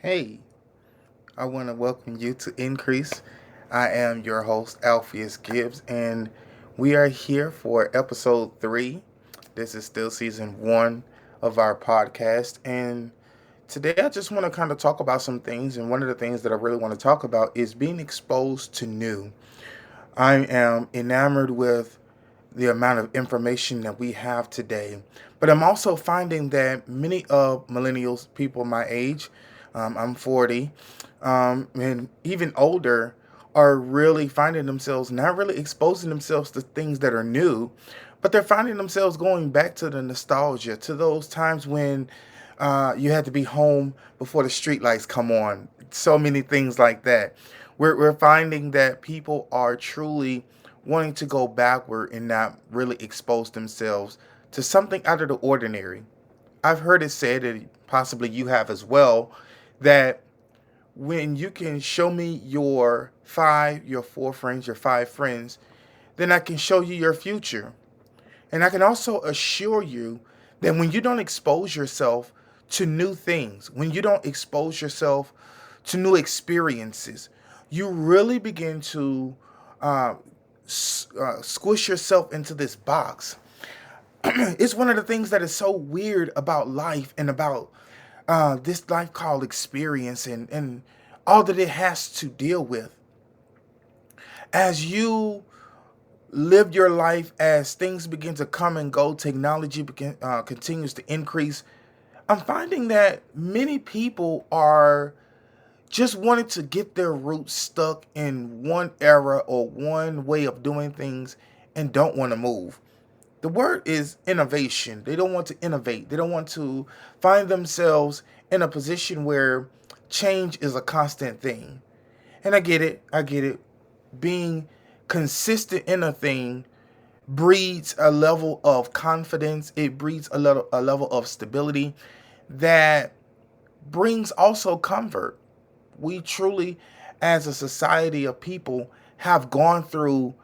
Hey, I want to welcome you to Increase. I am your host, Alpheus Gibbs, and we are here for episode 3. This is still season 1 of our podcast, and today I just want to kind of talk about some things, and one of the things that I really want to talk about is being exposed to new. I am enamored with the amount of information that we have today. But I'm also finding that many of millennials, people my age, I'm 40, and even older, are really finding themselves not really exposing themselves to things that are new, but they're finding themselves going back to the nostalgia, to those times when you had to be home before the street lights come on. So many things like that. We're finding that people are truly wanting to go backward and not really expose themselves to something out of the ordinary. I've heard it said, and possibly you have as well, that when you can show me your 4 friends, your 5 friends, then I can show you your future. And I can also assure you that when you don't expose yourself to new things, when you don't expose yourself to new experiences, you really begin to uh, squish yourself into this box. It's one of the things that is so weird about life and about this life called experience and all that it has to deal with. As you live your life, as things begin to come and go, continues to increase. I'm finding that many people are just wanting to get their roots stuck in one era or one way of doing things and don't want to move. The word is innovation. They don't want to innovate. They don't want to find themselves in a position where change is a constant thing. And I get it. I get it. Being consistent in a thing breeds a level of confidence. It breeds a level of stability that brings also comfort. We truly, as a society of people, have gone through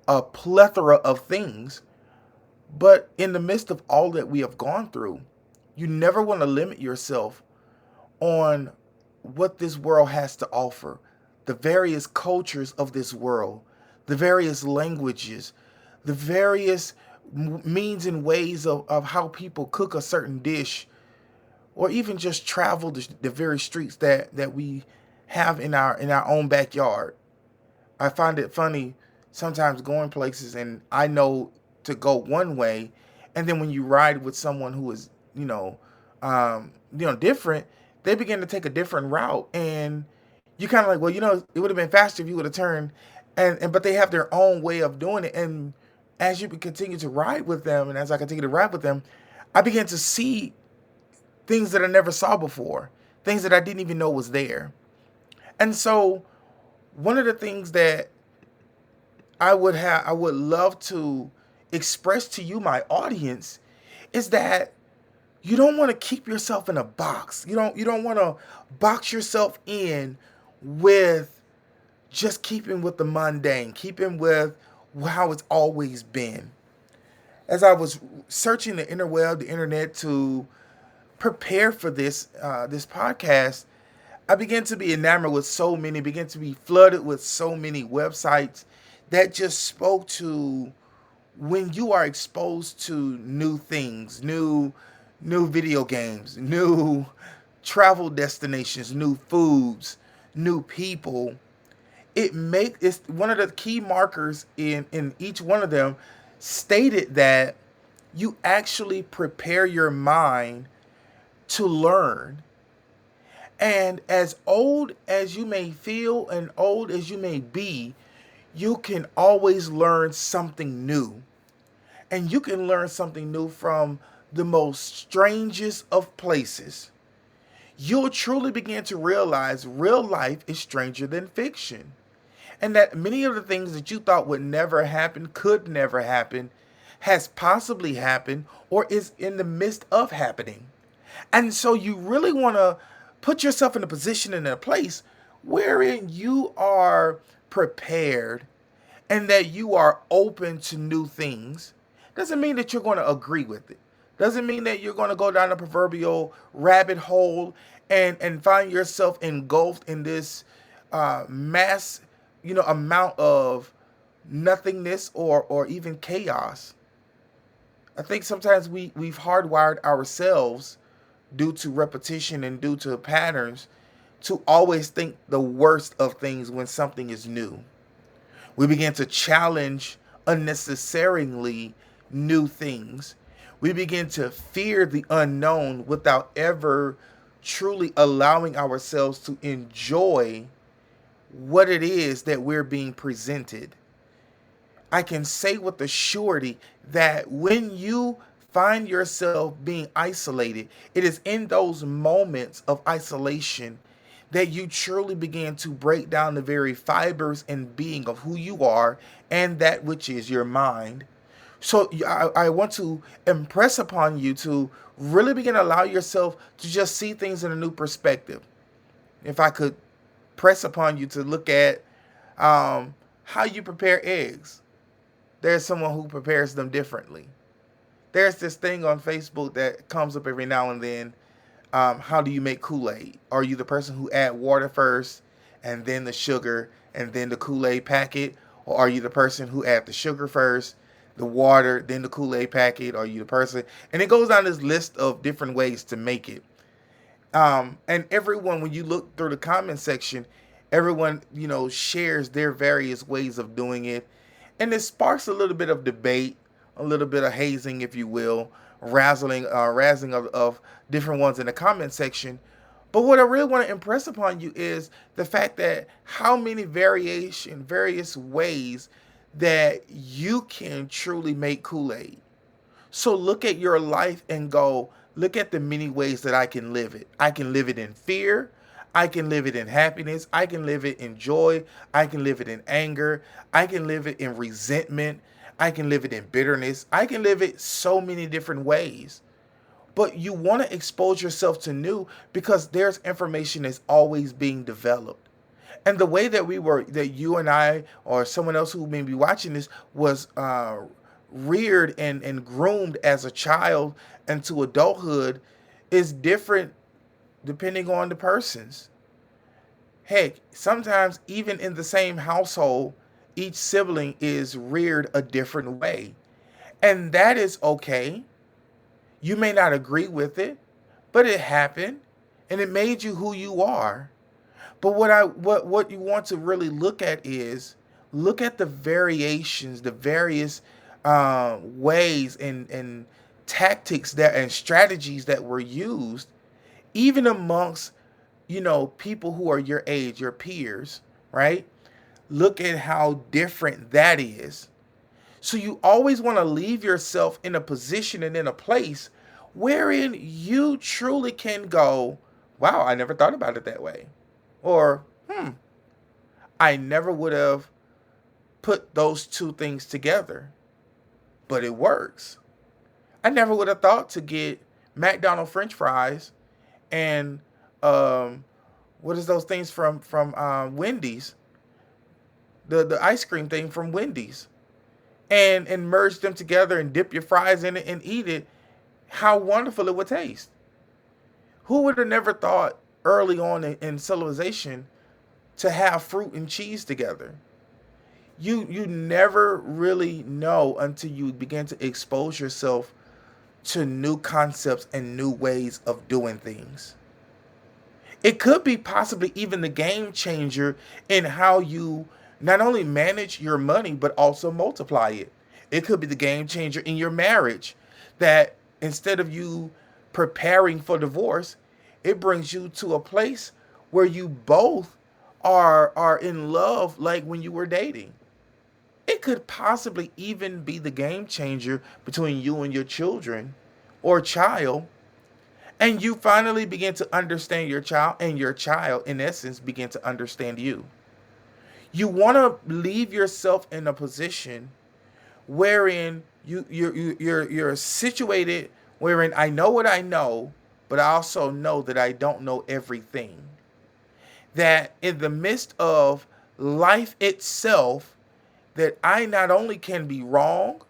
a plethora of things, but in the midst of all that we have gone through, you never want to limit yourself on what this world has to offer, the various cultures of this world, the various languages, the various means and ways of how people cook a certain dish, or even just travel the very streets that we have in our own backyard. I find it funny sometimes going places and I know to go one way, and then when you ride with someone who is different, they begin to take a different route, and you kind of like, well, it would have been faster if you would have turned, and but they have their own way of doing it, and as you continue to ride with them, and as I continue to ride with them, I began to see things that I never saw before, things that I didn't even know was there. And so one of the things that I would love to express to you, my audience, is that you don't want to keep yourself in a box. You don't want to box yourself in with just keeping with the mundane, keeping with how it's always been. As I was searching the interweb, the internet, to prepare for this podcast, I began to be enamored with began to be flooded with so many websites that just spoke to when you are exposed to new things, new video games, new travel destinations, new foods, new people. It's one of the key markers in each one of them stated that you actually prepare your mind to learn. And as old as you may feel and old as you may be, you can always learn something new. And you can learn something new from the most strangest of places. You'll truly begin to realize real life is stranger than fiction. And that many of the things that you thought would never happen, could never happen, has possibly happened or is in the midst of happening. And so you really want to put yourself in a position, in a place wherein you are prepared and that you are open to new things. Doesn't mean that you're going to agree with it. Doesn't mean that you're going to go down a proverbial rabbit hole and find yourself engulfed in this mass, amount of nothingness or even chaos. I think sometimes we've hardwired ourselves due to repetition and due to patterns to always think the worst of things when something is new. We begin to challenge unnecessarily new things. We begin to fear the unknown without ever truly allowing ourselves to enjoy what it is that we're being presented. I can say with a surety that when you find yourself being isolated, it is in those moments of isolation that you truly begin to break down the very fibers and being of who you are and that which is your mind. So I want to impress upon you to really begin to allow yourself to just see things in a new perspective. If I could press upon you to look at how you prepare eggs, there's someone who prepares them differently. There's this thing on Facebook that comes up every now and then. How do you make Kool-Aid? Are you the person who add water first and then the sugar and then the Kool-Aid packet? Or are you the person who add the sugar first, the water, then the Kool-Aid packet? Are you the person? And it goes down this list of different ways to make it. And everyone, when you look through the comment section, everyone, shares their various ways of doing it. And it sparks a little bit of debate, a little bit of hazing, if you will, razzling of different ones in the comment section. But what I really want to impress upon you is the fact that how many various ways that you can truly make Kool-Aid. So look at your life and go, look at the many ways that I can live it. I can live it in fear. I can live it in happiness. I can live it in joy. I can live it in anger. I can live it in resentment. I can live it in bitterness. I can live it so many different ways. But you want to expose yourself to new because there's information that's always being developed. And the way that you and I or someone else who may be watching this was reared and groomed as a child into adulthood is different depending on the persons. Heck, sometimes even in the same household, each sibling is reared a different way. And that is okay. You may not agree with it, but it happened and it made you who you are. But what you want to really look at is look at the variations, the various ways and tactics that and strategies that were used, even amongst people who are your age, your peers, right? Look at how different that is. So you always want to leave yourself in a position and in a place wherein you truly can go, wow, I never thought about it that way. Or, I never would have put those two things together, but it works. I never would have thought to get McDonald's French fries and what is those things from Wendy's, the ice cream thing from Wendy's, and merge them together and dip your fries in it and eat it. How wonderful it would taste. Who would have never thought early on in civilization to have fruit and cheese together? You never really know until you begin to expose yourself to new concepts and new ways of doing things. It could be possibly even the game changer in how you not only manage your money but also multiply it. It could be the game changer in your marriage that instead of you preparing for divorce, it brings you to a place where you both are in love like when you were dating. It could possibly even be the game changer between you and your children or child, and you finally begin to understand your child, and your child, in essence, begin to understand you. You want to leave yourself in a position wherein you're situated, wherein I know what I know, but I also know that I don't know everything. That in the midst of life itself, that I not only can be wrong,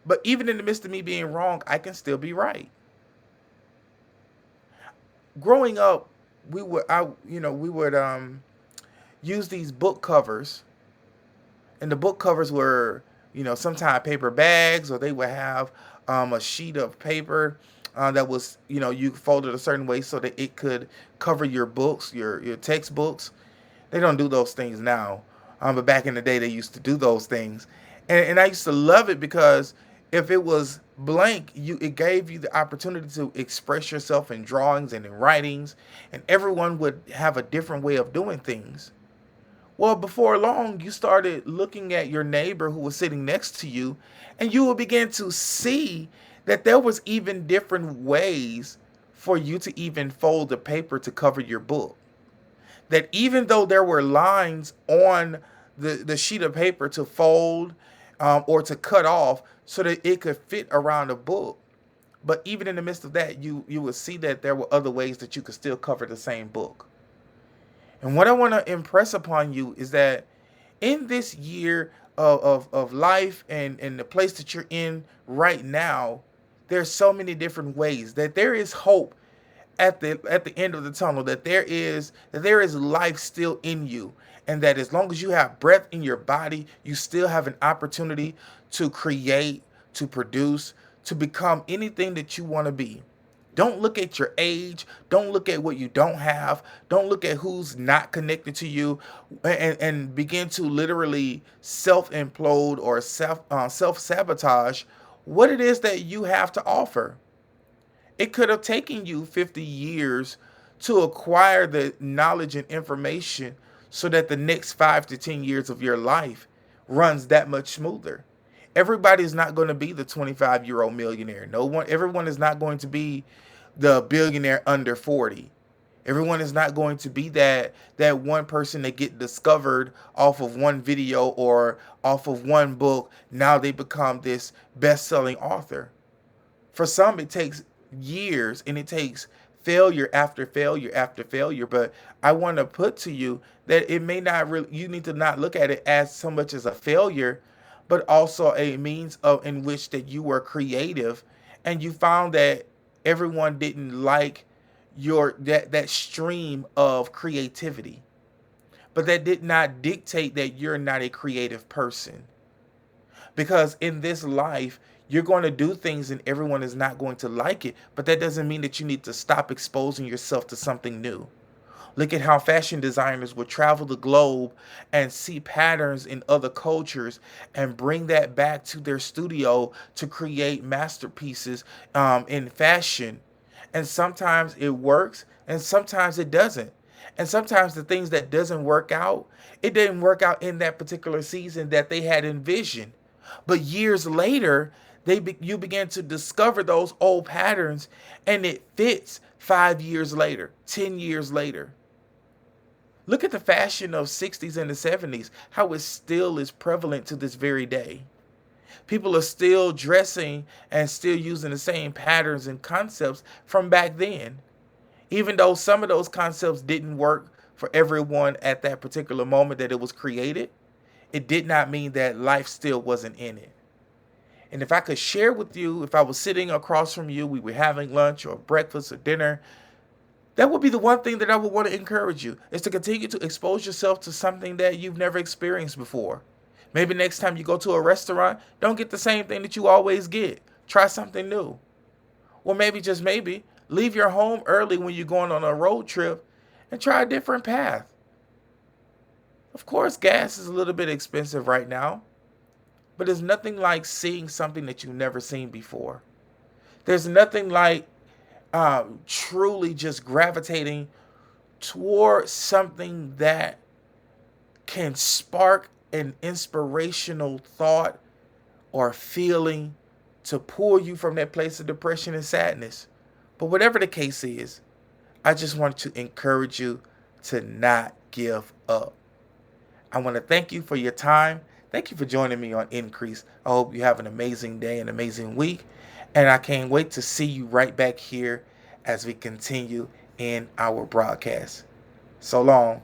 but even in the midst of me being wrong, I can still be right. Growing up, we would use these book covers, and the book covers were, sometimes paper bags, or they would have a sheet of paper that was, you folded a certain way so that it could cover your books, your textbooks. They don't do those things now, but back in the day they used to do those things, and I used to love it because if it was blank, it gave you the opportunity to express yourself in drawings and in writings, and everyone would have a different way of doing things. Well, before long, you started looking at your neighbor who was sitting next to you, and you will begin to see that there was even different ways for you to even fold the paper to cover your book. That even though there were lines on the sheet of paper to fold or to cut off so that it could fit around a book, but even in the midst of that, you would see that there were other ways that you could still cover the same book. And what I want to impress upon you is that in this year of life and the place that you're in right now, there's so many different ways that there is hope at the end of the tunnel, that there is life still in you, and that as long as you have breath in your body, you still have an opportunity to create, to produce, to become anything that you want to be. Don't look at your age. Don't look at what you don't have. Don't look at who's not connected to you, and begin to literally self implode or self sabotage what it is that you have to offer. It could have taken you 50 years to acquire the knowledge and information so that the next 5 to 10 years of your life runs that much smoother. Everybody's not going to be the 25-year-old millionaire. No one, everyone is not going to be the billionaire under 40. Everyone is not going to be that one person that get discovered off of one video or off of one book. Now they become this best-selling author. For some, it takes years, and it takes failure after failure after failure. But I want to put to you that it may not really, you need to not look at it as so much as a failure, but also a means of in which that you were creative, and you found that everyone didn't like that stream of creativity. But that did not dictate that you're not a creative person. Because in this life, you're going to do things and everyone is not going to like it. But that doesn't mean that you need to stop exposing yourself to something new. Look at how fashion designers would travel the globe and see patterns in other cultures and bring that back to their studio to create masterpieces in fashion. And sometimes it works and sometimes it doesn't. And sometimes the things that doesn't work out, it didn't work out in that particular season that they had envisioned. But years later, you begin to discover those old patterns, and it fits 5 years later, 10 years later. Look at the fashion of 60s and the 70s, how it still is prevalent to this very day. People are still dressing and still using the same patterns and concepts from back then. Even though some of those concepts didn't work for everyone at that particular moment that it was created, it did not mean that life still wasn't in it. And if I could share with you, if I was sitting across from you, we were having lunch or breakfast or dinner, that would be the one thing that I would want to encourage you, is to continue to expose yourself to something that you've never experienced before. Maybe next time you go to a restaurant, don't get the same thing that you always get. Try something new. Or maybe, just maybe, leave your home early when you're going on a road trip and try a different path. Of course, gas is a little bit expensive right now, but there's nothing like seeing something that you've never seen before. There's nothing like truly just gravitating toward something that can spark an inspirational thought or feeling to pull you from that place of depression and sadness. But whatever the case is, I just want to encourage you to not give up. I want to thank you for your time. Thank you for joining me on Increase. I hope you have an amazing day, an amazing week. And I can't wait to see you right back here as we continue in our broadcast. So long.